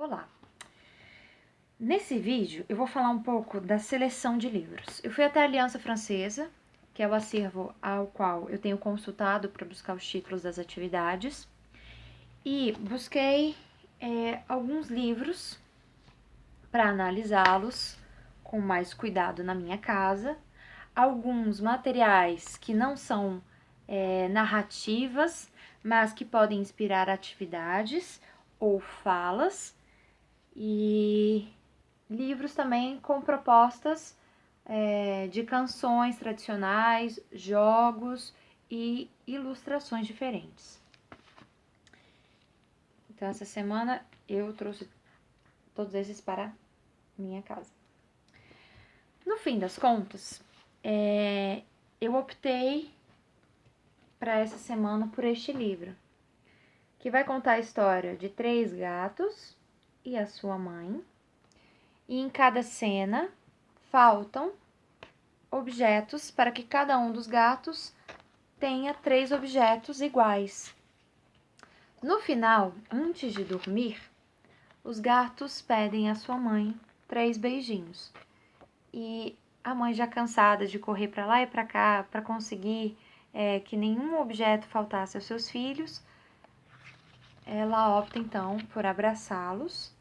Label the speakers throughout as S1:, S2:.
S1: Olá! Nesse vídeo eu vou falar um pouco da seleção de livros. Eu fui até a Aliança Francesa, que é o acervo ao qual eu tenho consultado para buscar os títulos das atividades, e busquei alguns livros para analisá-los com mais cuidado na minha casa, alguns materiais que não são narrativas, mas que podem inspirar atividades ou falas, e livros também com propostas de canções tradicionais, jogos e ilustrações diferentes. Então, essa semana eu trouxe todos esses para minha casa. No fim das contas, eu optei para essa semana por este livro, que vai contar a história de 3 gatos e a sua mãe. E em cada cena faltam objetos para que cada um dos gatos tenha 3 objetos iguais. No final, antes de dormir, os gatos pedem à sua mãe 3 beijinhos. E a mãe, já cansada de correr para lá e para cá para conseguir que nenhum objeto faltasse aos seus filhos, ela opta então por abraçá-los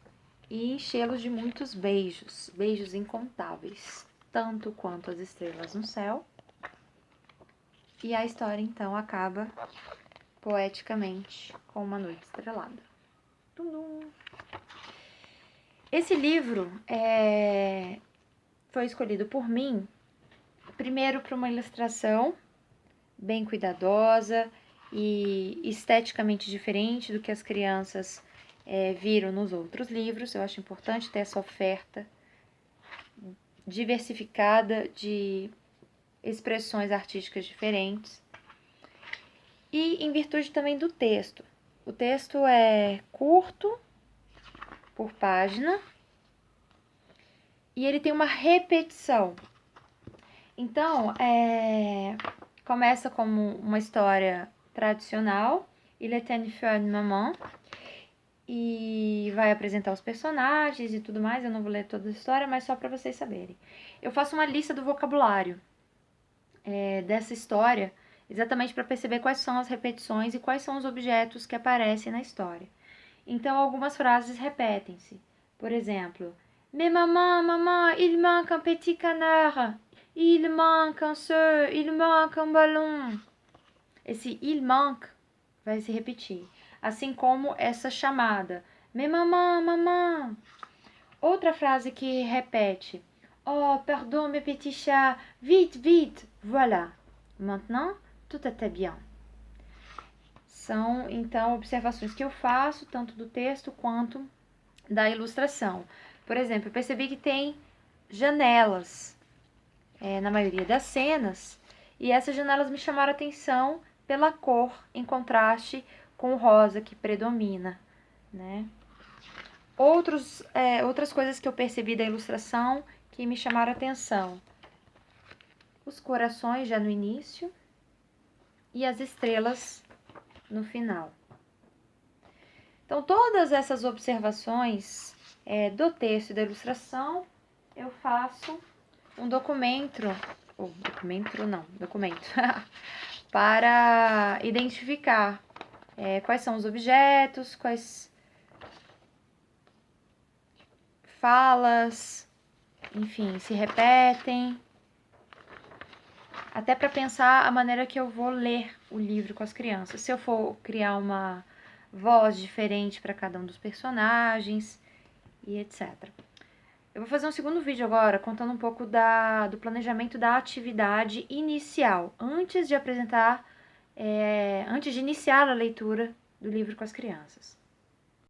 S1: e enchê-los de muitos beijos, beijos incontáveis, tanto quanto as estrelas no céu. E a história então acaba poeticamente com uma noite estrelada. Tum-dum. Esse livro foi escolhido por mim, primeiro por uma ilustração bem cuidadosa e esteticamente diferente do que as crianças viram nos outros livros. Eu acho importante ter essa oferta diversificada de expressões artísticas diferentes. E em virtude também do texto. O texto é curto por página e ele tem uma repetição. Então, começa como uma história tradicional, Il était une fois une maman, e vai apresentar os personagens e tudo mais. Eu não vou ler toda a história, mas só para vocês saberem. Eu faço uma lista do vocabulário dessa história, exatamente para perceber quais são as repetições e quais são os objetos que aparecem na história. Então, algumas frases repetem-se. Por exemplo, mais maman, il manque un petit canard. Il manque un seul, il manque un ballon. Esse il manque vai se repetir, assim como essa chamada, mais maman. Outra frase que repete, oh, pardon, mes petits chats, vite, vite, voilà. Maintenant, tout était bien. São, então, observações que eu faço, tanto do texto quanto da ilustração. Por exemplo, eu percebi que tem janelas na maioria das cenas, e essas janelas me chamaram a atenção pela cor, em contraste com o rosa que predomina, né? Outras coisas que eu percebi da ilustração que me chamaram a atenção: os corações já no início e as estrelas no final. Então, todas essas observações do texto e da ilustração, eu faço um documento para identificar quais são os objetos, quais falas, enfim, se repetem, até para pensar a maneira que eu vou ler o livro com as crianças. Se eu for criar uma voz diferente para cada um dos personagens e etc. Eu vou fazer um segundo vídeo agora, contando um pouco do planejamento da atividade inicial, antes de iniciar a leitura do livro com as crianças.